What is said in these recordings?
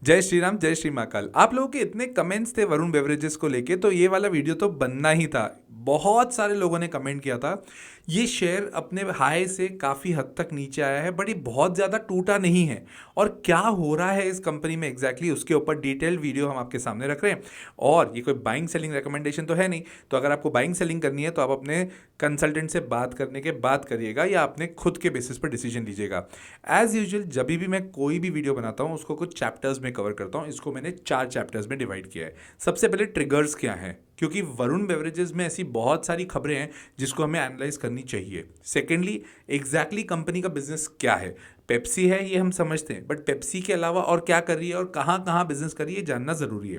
जय श्री राम, जय श्री महाकाल। आप लोगों के इतने कमेंट्स थे वरुण बेवरेजेस को लेके, तो ये वाला वीडियो तो बनना ही था। बहुत सारे लोगों ने कमेंट किया था। ये शेयर अपने हाई से काफ़ी हद तक नीचे आया है, बट ये बहुत ज़्यादा टूटा नहीं है। और क्या हो रहा है इस कंपनी में एग्जैक्टली उसके ऊपर डिटेल्ड वीडियो हम आपके सामने रख रहे हैं। और ये कोई बाइंग सेलिंग रिकमेंडेशन तो है नहीं, तो अगर आपको बाइंग सेलिंग करनी है तो आप अपने कंसल्टेंट से बात करने के बाद करिएगा या अपने खुद के बेसिस पर डिसीजन लीजिएगा। एज यूजुअल जब भी मैं कोई भी वीडियो बनाता हूँ उसको कुछ चैप्टर्स में कवर करता हूँ। इसको मैंने 4 चैप्टर्स में डिवाइड किया है। सबसे पहले ट्रिगर्स क्या हैं, क्योंकि वरुण बेवरेजेस में ऐसी बहुत सारी खबरें हैं जिसको हमें एनालाइज करनी चाहिए। सेकेंडली, एग्जैक्टली कंपनी का बिजनेस क्या है। पेप्सी है ये हम समझते हैं, बट पेप्सी के अलावा और क्या कर रही है और कहाँ कहाँ बिजनेस कर रही है जानना जरूरी है।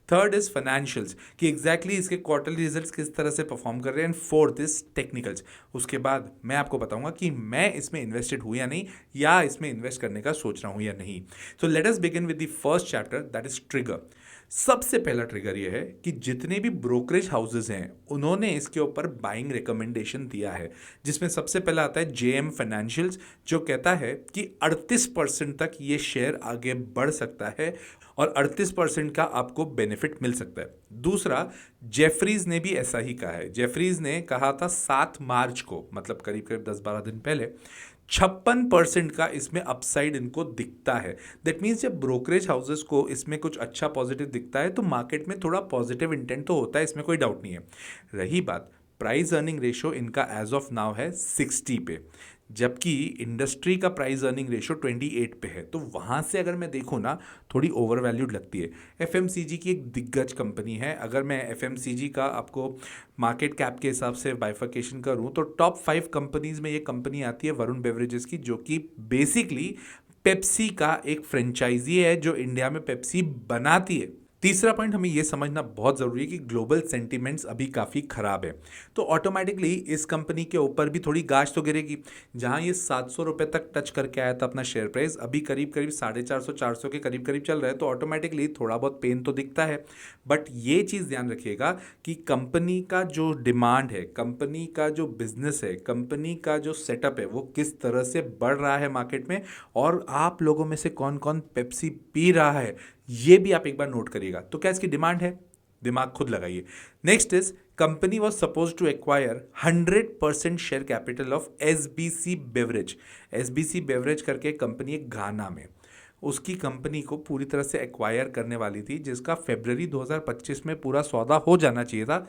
थर्ड इज फाइनेंशियल्स, कि एग्जैक्टली इसके क्वार्टरली रिजल्ट्स किस तरह से परफॉर्म कर रहे हैं। And fourth is technicals. उसके बाद मैं आपको बताऊंगा कि मैं इसमें इन्वेस्टेड हूं या नहीं, या इसमें इन्वेस्ट करने का सोच रहा हूं या नहीं। तो let us begin with the first chapter, that is trigger. सबसे पहला ट्रिगर यह है कि जितने भी ब्रोकरेज हाउसेज हैं उन्होंने इसके ऊपर बाइंग रिकमेंडेशन दिया है, जिसमें सबसे पहला आता है जेएम फाइनेंशियल्स, जो कहता है कि 38% तक ये शेयर आगे बढ़ सकता है और 38% का आपको बेनिफिट मिल सकता है। दूसरा, जेफरीज ने भी ऐसा ही कहा है। जेफरीज ने कहा था 7 मार्च को, मतलब करीब करीब 10-12 दिन पहले, 56% का इसमें अपसाइड इनको दिखता है। दैट मीन्स जब ब्रोकरेज हाउसेस को इसमें कुछ अच्छा पॉजिटिव दिखता है तो मार्केट में थोड़ा पॉजिटिव इंटेंट तो होता है, इसमें कोई डाउट नहीं है। रही बात, प्राइस अर्निंग रेशो इनका एज ऑफ नाउ है 60 पे, जबकि इंडस्ट्री का प्राइस अर्निंग रेशो 28 पे है। तो वहाँ से अगर मैं देखूँ ना, थोड़ी ओवर वैल्यूड लगती है। एफएमसीजी की एक दिग्गज कंपनी है। अगर मैं एफएमसीजी का आपको मार्केट कैप के हिसाब से बाइफर्केशन करूँ तो टॉप 5 कंपनीज में ये कंपनी आती है वरुण बेवरेजेस की, जो कि बेसिकली पेप्सी का एक फ्रेंचाइजी है जो इंडिया में पेप्सी बनाती है। तीसरा पॉइंट हमें यह समझना बहुत जरूरी है कि ग्लोबल सेंटीमेंट्स अभी काफ़ी खराब है, तो ऑटोमेटिकली इस कंपनी के ऊपर भी थोड़ी गाज तो गिरेगी। जहां ये 700 रुपए तक टच करके आया था अपना शेयर प्राइस, अभी करीब करीब 450-400 के करीब करीब चल रहा है, तो ऑटोमेटिकली थोड़ा बहुत पेन तो दिखता है। बट ये चीज़ ध्यान रखिएगा कि कंपनी का जो डिमांड है, कंपनी का जो बिजनेस है, कंपनी का जो सेटअप है, वो किस तरह से बढ़ रहा है मार्केट में, और आप लोगों में से कौन कौन पेप्सी पी रहा है, ये भी आप एक बार नोट करिएगा। तो क्या इसकी डिमांड है, दिमाग खुद लगाइए। Next is, company was suppose to acquire 100% share capital of SBC beverage. SBC beverage करके कंपनी एक घाना में, उसकी कंपनी को पूरी तरह से एक्वायर करने वाली थी, जिसका फरवरी 2025 में पूरा सौदा हो जाना चाहिए था,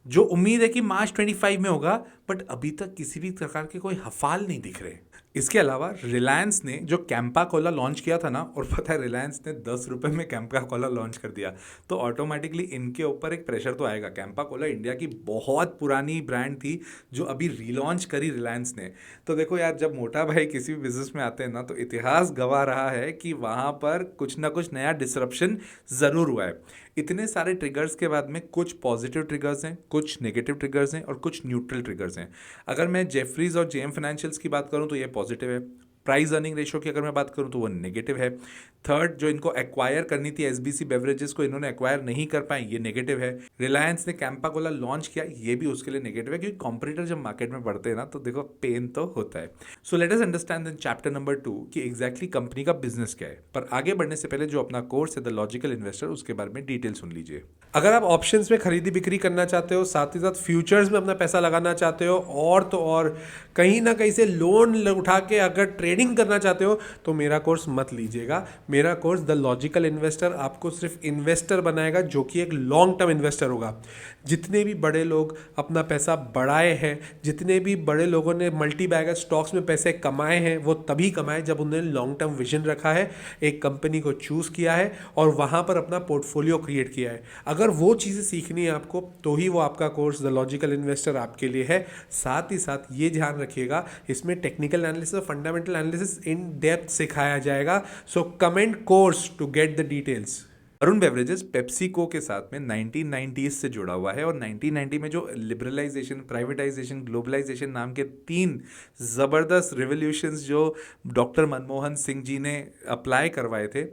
जो उम्मीद है कि मार्च 25 में होगा। बट अभी तक किसी भी प्रकार के कोई हफाल नहीं दिख रहे। इसके अलावा रिलायंस ने जो कैंपा कोला लॉन्च किया था ना, और पता है रिलायंस ने 10 रुपए में कैंपा कोला लॉन्च कर दिया, तो ऑटोमेटिकली इनके ऊपर एक प्रेशर तो आएगा। कैंपा कोला इंडिया की बहुत पुरानी ब्रांड थी जो अभी रीलॉन्च करी रिलायंस ने। तो देखो यार, जब मोटा भाई किसी भी बिजनेस में आते हैं ना, तो इतिहास गवाह रहा है कि वहाँ पर कुछ ना कुछ नया डिसरप्शन ज़रूर हुआ है। इतने सारे ट्रिगर्स के बाद में कुछ पॉजिटिव ट्रिगर्स हैं, कुछ नेगेटिव ट्रिगर्स हैं और कुछ न्यूट्रल ट्रिगर्स हैं। अगर मैं जेफरीज और जेएम फाइनेंशियल्स की बात करूं तो ये पॉजिटिव है। प्राइस अर्निंग रेशो की अगर मैं बात करूं तो वो नेगेटिव है। थर्ड, जो इनको एक्वायर करनी थी एसबीसी बेवरेजेस को, इन्होंने एक्वायर नहीं कर पाए, ये नेगेटिव है। रिलायंस ने कैंपा कोला लॉन्च किया, ये भी उसके लिए नेगेटिव है, क्योंकि कॉम्पिटिटर जब मार्केट में बढ़ते हैं ना, तो देखो पेन तो होता है। So let us understand in chapter number 2 कि एग्जैक्टली कंपनी का बिजनेस क्या है। पर आगे बढ़ने से पहले जो अपना कोर्स है द लॉजिकल इन्वेस्टर, उसके बारे में डिटेल सुन लीजिए। अगर आप ऑप्शंस में खरीदी बिक्री करना चाहते हो, साथ ही साथ फ्यूचर्स में अपना पैसा लगाना चाहते हो, और तो और कहीं ना कहीं से लोन उठा के अगर ट्रेडिंग करना चाहते हो, तो मेरा कोर्स मत लीजिएगा। मेरा कोर्स द लॉजिकल इन्वेस्टर आपको सिर्फ इन्वेस्टर बनाएगा, जो कि एक लॉन्ग टर्म इन्वेस्टर होगा। जितने भी बड़े लोग अपना पैसा बढ़ाए हैं, जितने भी बड़े लोगों ने मल्टी बैगर स्टॉक्स में पैसे कमाए हैं, वो तभी कमाए जब उन्होंने लॉन्ग टर्म विजन रखा है, एक कंपनी को चूज़ किया है और वहाँ पर अपना पोर्टफोलियो क्रिएट किया है। अगर वो चीज़ें सीखनी है आपको, तो ही वो आपका कोर्स द लॉजिकल इन्वेस्टर आपके लिए है। साथ ही साथ ये ध्यान रखिएगा, इसमें टेक्निकल एनालिसिस और फंडामेंटल एनालिसिस इन डेप्थ सिखाया जाएगा। So comment course to get the details. Varun beverages PepsiCo के साथ में 1990s से जुड़ा हुआ है, और 1990 में जो लिबरलाइजेशन, प्राइवेटाइजेशन, ग्लोबलाइजेशन नाम के 3 ज़बरदस्त रिवोल्यूशंस जो डॉक्टर मनमोहन सिंह जी ने अप्लाई करवाए थे,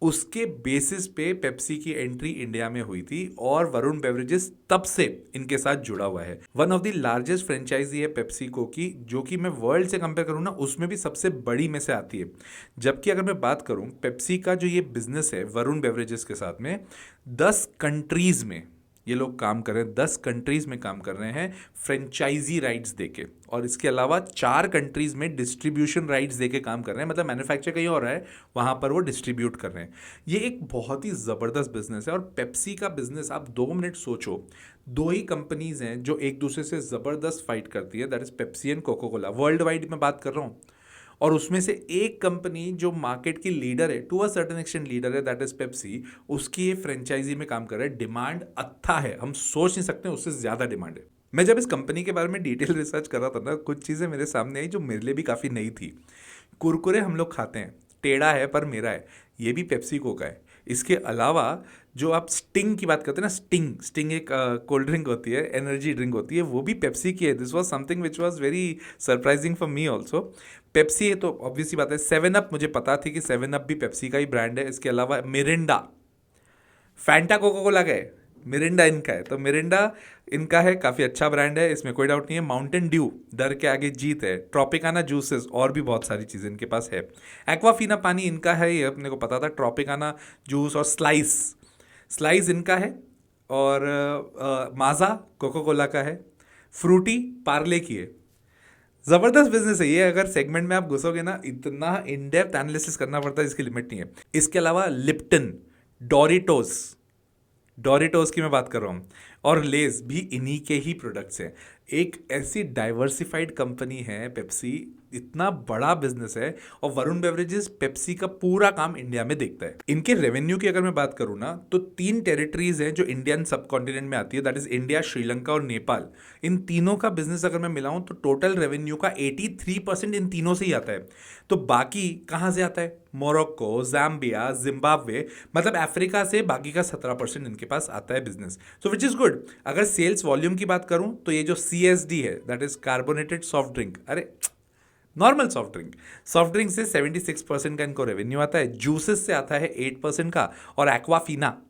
उसके बेसिस पे पेप्सी की एंट्री इंडिया में हुई थी और वरुण बेवरेजेस तब से इनके साथ जुड़ा हुआ है। One of the largest franchise है पेप्सिको की, जो कि मैं वर्ल्ड से कंपेयर करूँ ना उसमें भी सबसे बड़ी में से आती है। जबकि अगर मैं बात करूँ पेप्सी का जो ये बिजनेस है वरुण बेवरेजेस के साथ में 10 कंट्रीज में ये लोग काम कर रहे हैं, 10 कंट्रीज में काम कर रहे हैं फ्रेंचाइजी राइट्स देके, और इसके अलावा 4 कंट्रीज में डिस्ट्रीब्यूशन राइट्स देके काम कर रहे हैं। मतलब मैन्युफैक्चर कहीं हो रहा है, वहां पर वो डिस्ट्रीब्यूट कर रहे हैं। ये एक बहुत ही ज़बरदस्त बिजनेस है। और पेप्सी का बिजनेस आप 2 मिनट सोचो, 2 ही कंपनीज हैं जो एक दूसरे से ज़बरदस्त फाइट करती है, that is Pepsi and Coca Cola. World wide में बात कर रहा हूँ, और उसमें से एक कंपनी जो मार्केट की लीडर है, to a certain extent leader है, दैट इज पेप्सी, उसकी ये फ्रेंचाइजी में काम कर रहा है। डिमांड अच्छा है, हम सोच नहीं सकते उससे ज़्यादा डिमांड है। मैं जब इस कंपनी के बारे में डिटेल रिसर्च कर रहा था ना, कुछ चीज़ें मेरे सामने आई जो मेरे लिए भी काफ़ी नई थी। कुरकुरे हम लोग खाते हैं, टेढ़ा है पर मेरा है, ये भी पेप्सिको का है। इसके अलावा जो आप स्टिंग की बात करते हैं ना, स्टिंग एक कोल्ड ड्रिंक होती है, एनर्जी ड्रिंक होती है, वो भी पेप्सी की है। This was something which was very surprising for me also. Pepsi है तो ऑब्वियसली बात है। 7 अप, मुझे पता थी कि 7 अप भी पेप्सी का ही ब्रांड है। इसके अलावा मिरिंडा, फैंटा कोका कोला का है, मिरिंडा इनका है, तो मिरिंडा इनका है, काफ़ी अच्छा ब्रांड है, इसमें कोई डाउट नहीं है। माउंटेन ड्यू, डर के आगे जीत है। ट्रॉपिकाना जूसेस, और भी बहुत सारी चीज़ें इनके पास है। एक्वाफीना पानी इनका है, ये अपने को पता था। ट्रॉपिकाना जूस और स्लाइस इनका है। और माजा कोका कोला का है। फ्रूटी पार्ले की है। ज़बरदस्त बिजनेस है ये। अगर सेगमेंट में आप घुसोगे ना, इतना इन डेप्थ एनालिसिस करना पड़ता है, इसकी लिमिट नहीं है। इसके अलावा लिप्टन, डोरिटोस की मैं बात कर रहा हूँ, और लेस भी इन्हीं के ही प्रोडक्ट्स हैं। एक ऐसी डाइवर्सिफाइड कंपनी है पेप्सी, इतना बड़ा बिजनेस है, और वरुण बेवरेजेस पेप्सी का पूरा काम इंडिया में देखता है। इनके रेवेन्यू की अगर मैं बात करूँ ना, तो 3 टेरिटरीज हैं जो इंडियन सब कॉन्टिनेंट में आती है, दैट इज इंडिया, श्रीलंका और नेपाल। इन तीनों का बिजनेस अगर मैं मिलाऊं तो टोटल रेवेन्यू का 83% इन तीनों से ही आता है। तो बाकी कहाँ से आता है? मोरक्को, जाम्बिया, जिम्बाब्वे, मतलब अफ्रीका से बाकी का 17% इनके पास आता है business. So which is good. अगर सेल्स वॉल्यूम की बात करूं तो ये जो CSD है, that is carbonated soft drink, अरे नॉर्मल सॉफ्ट ड्रिंक से 76% का इनको रेवेन्यू आता है। जूसेस से आता है 8% का, और एक्वाफीना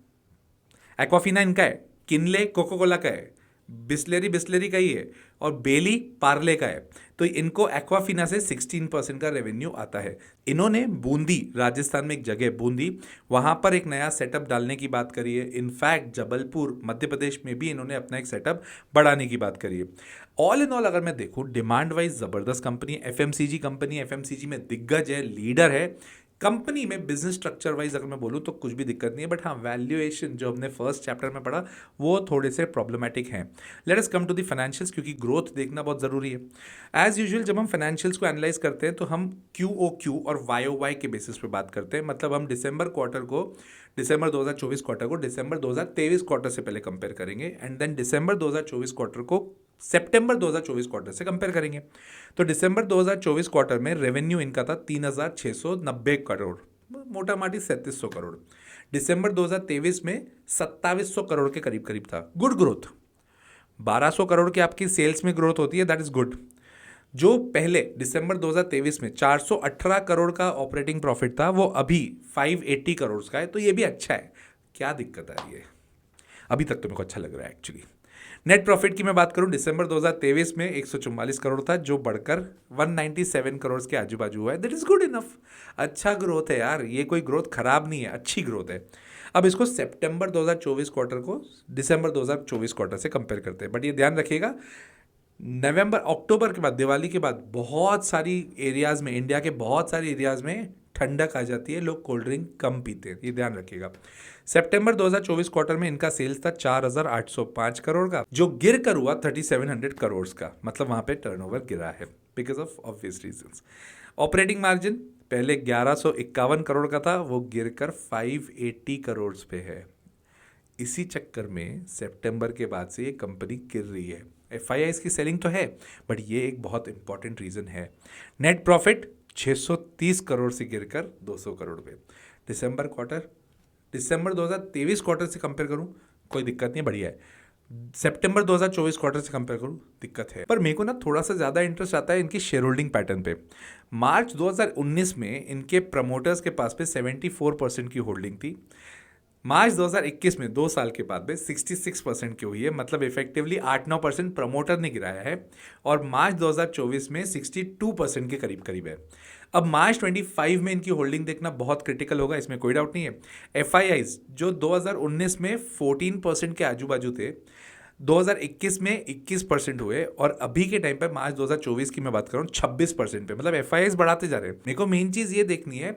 इनका है। किनले कोका कोला का है। बिस्लेरी का ही है, और बेली पार्ले का है। तो इनको एक्वाफीना से 16% का रेवेन्यू आता है। इन्होंने बूंदी, राजस्थान में एक जगह बूंदी, वहां पर एक नया सेटअप डालने की बात करी है। इनफैक्ट जबलपुर मध्य प्रदेश में भी इन्होंने अपना एक सेटअप बढ़ाने की बात करी है। ऑल इन ऑल अगर मैं देखूं, डिमांड वाइज जबरदस्त कंपनी है। FMCG कंपनी, FMCG में दिग्गज है, लीडर है। कंपनी में बिजनेस स्ट्रक्चर वाइज अगर मैं बोलूँ तो कुछ भी दिक्कत नहीं है, बट हाँ वैल्यूएशन जो हमने फर्स्ट चैप्टर में पढ़ा वो थोड़े से प्रॉब्लमेटिक हैं। Let us come to the financials, क्योंकि ग्रोथ देखना बहुत ज़रूरी है। एज यूजुअल जब हम फाइनेंशियल्स को एनालाइज करते हैं तो हम QOQ और YOY के बेसिस पे बात करते हैं। मतलब हम दिसंबर 2024 क्वार्टर को दिसंबर 2023 क्वार्टर से पहले कंपेयर करेंगे, एंड देन दिसंबर 2024 क्वार्टर को सितंबर 2024 क्वार्टर से कंपेयर करेंगे। तो दिसंबर 2024 क्वार्टर में रेवेन्यू इनका था 3690 करोड़, मोटा माटी 3700 करोड़। दिसंबर 2023 में 2700 करोड़ के करीब करीब था। Good growth. 1200 करोड़ की आपकी सेल्स में ग्रोथ होती है, दैट इज गुड। जो पहले दिसंबर 2023 में 418 करोड़ का ऑपरेटिंग प्रॉफिट था, वो अभी 580 करोड़ का है, तो ये भी अच्छा है। क्या दिक्कत आ रही है? अभी तक तो मेरे को अच्छा लग रहा है एक्चुअली। नेट प्रॉफिट की मैं बात करूं, दिसंबर 2023 में 144 करोड़ था, जो बढ़कर 197 करोड़ के आजू बाजू हुआ है। That is good enough. अच्छा ग्रोथ है यार, ये कोई ग्रोथ खराब नहीं है, अच्छी ग्रोथ है। अब इसको सितंबर 2024 क्वार्टर को दिसंबर 2024 क्वार्टर से कंपेयर करते हैं, बट ये ध्यान रखिएगा नवंबर अक्टूबर के बाद, दिवाली के बाद बहुत सारी एरियाज़ में, इंडिया के बहुत सारे एरियाज़ में ठंडक आ जाती है, लोग कोल्ड ड्रिंक कम पीते हैं, ये ध्यान रखिएगा। सितंबर 2024 क्वार्टर में इनका सेल्स था 4805 करोड़ का, जो गिर कर हुआ 3700 करोड़ का। मतलब वहाँ पे टर्नओवर गिरा है because of obvious reasons. Operating margin पहले 1151 करोड़ का था, वो गिर कर 580 करोड़ पे है। इसी चक्कर में सितंबर के बाद से ये कंपनी गिर रही है। FIIs की सेलिंग तो है, बट ये एक बहुत इंपॉर्टेंट रीज़न है। नेट प्रॉफिट 630 करोड़ से गिरकर 200 करोड़ पे। दिसंबर 2023 क्वार्टर से कंपेयर करूं, कोई दिक्कत नहीं, बढ़िया है। सितंबर 2024 क्वार्टर से कंपेयर करूं दिक्कत है, पर मेरे को ना थोड़ा सा ज़्यादा इंटरेस्ट आता है इनकी शेयर होल्डिंग पैटर्न पे। मार्च 2019 में इनके प्रमोटर्स के पास पे 74% की होल्डिंग थी। मार्च 2021 में 2 साल के बाद में 66% की हुई है, मतलब इफेक्टिवली 8-9% प्रमोटर ने गिराया है। और मार्च 2024 में 62% के करीब करीब है। अब मार्च 25 में इनकी होल्डिंग देखना बहुत क्रिटिकल होगा, इसमें कोई डाउट नहीं है। एफआईआईज जो 2019 में 14% के आजू बाजू थे, 2021 में 21% हुए, और अभी के टाइम पे मार्च 2024 की मैं बात कर रहा हूँ 26% पे, मतलब एफआईआईज बढ़ाते जा रहे हैं। मेरे को मेन चीज ये देखनी है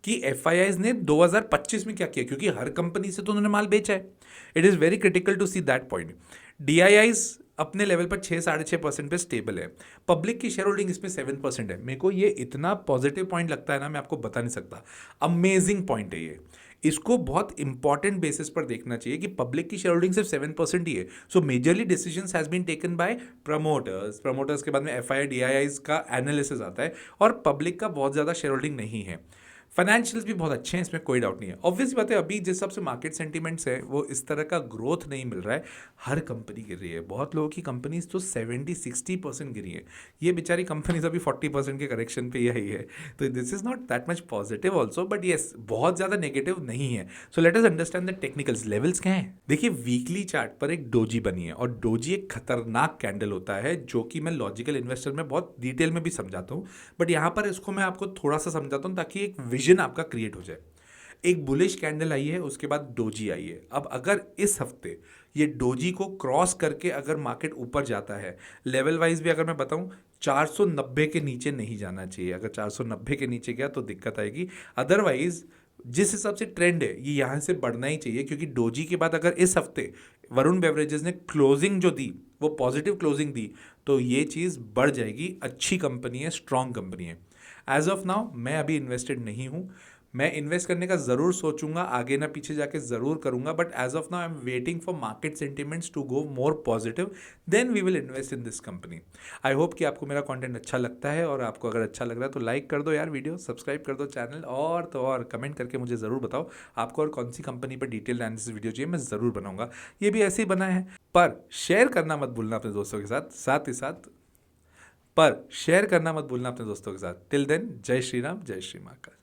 कि एफआईआईज ने 2025 में क्या किया, क्योंकि हर कंपनी से तो उन्होंने माल बेचा है। It is very critical to see that point. DIIs अपने लेवल पर 6-6.5% पे स्टेबल है। पब्लिक की शेयर होल्डिंग इसमें 7% है। मेरे को ये इतना पॉजिटिव पॉइंट लगता है ना, मैं आपको बता नहीं सकता। अमेजिंग पॉइंट है ये। इसको बहुत इंपॉर्टेंट बेसिस पर देखना चाहिए कि पब्लिक की शेयर होल्डिंग सिर्फ 7% ही है। So majorly decisions has been taken by promoters के बाद में एफआईआई डीआईआईज का एनालिसिस आता है, और पब्लिक का बहुत ज़्यादा शेयर होल्डिंग नहीं है। फाइनेंशियल्स भी बहुत अच्छे हैं, इसमें कोई डाउट नहीं है। ऑब्वियस बात है, अभी जिस हिसाब से मार्केट सेंटीमेंट्स है वो इस तरह का ग्रोथ नहीं मिल रहा है। हर कंपनी गिर रही है, बहुत लोगों की कंपनीज तो 70-60% गिरी है। ये बेचारी कंपनीज अभी 40% के करेक्शन पे ही आई है। तो this is not that much positive also, but yes बहुत ज़्यादा नेगेटिव नहीं है। So let us understand the technicals. Levels क्या है, देखिए वीकली चार्ट पर एक डोजी बनी है, और डोजी एक खतरनाक कैंडल होता है, जो कि मैं लॉजिकल इन्वेस्टर में बहुत डिटेल में भी समझाता हूँ, बट यहाँ पर इसको मैं आपको थोड़ा सा समझाता हूँ ताकि एक विजन आपका क्रिएट हो जाए। एक बुलिश कैंडल आई है, उसके बाद डोजी आई है। अब अगर इस हफ्ते ये डोजी को क्रॉस करके अगर मार्केट ऊपर जाता है, लेवल वाइज भी अगर मैं बताऊं 490 के नीचे नहीं जाना चाहिए। अगर 490 के नीचे गया तो दिक्कत आएगी। अदरवाइज जिस हिसाब से ट्रेंड है ये यहाँ से बढ़ना ही चाहिए, क्योंकि डोजी के बाद अगर इस हफ्ते वरुण बेवरेजेस ने क्लोजिंग जो दी वो पॉजिटिव क्लोजिंग दी, तो ये चीज़ बढ़ जाएगी। अच्छी कंपनी है, स्ट्रॉन्ग कंपनी है। एज ऑफ नाउ मैं अभी इन्वेस्टेड नहीं हूँ। मैं इन्वेस्ट करने का ज़रूर सोचूंगा, आगे ना पीछे जाके ज़रूर करूंगा, but as of now I am waiting for market sentiments to go more positive, then we will invest in this company. I hope कि आपको मेरा कंटेंट अच्छा लगता है, और आपको अगर अच्छा लग रहा है तो लाइक कर दो यार वीडियो, सब्सक्राइब कर दो चैनल, और तो और कमेंट करके मुझे ज़रूर बताओ आपको और कौन सी कंपनी पर डिटेल एनालिसिस वीडियो चाहिए, मैं ज़रूर बनाऊंगा। ये भी ऐसे ही बना है, पर शेयर करना मत भूलना अपने दोस्तों के साथ, टिल देन जय श्री राम, जय श्री महाकाल।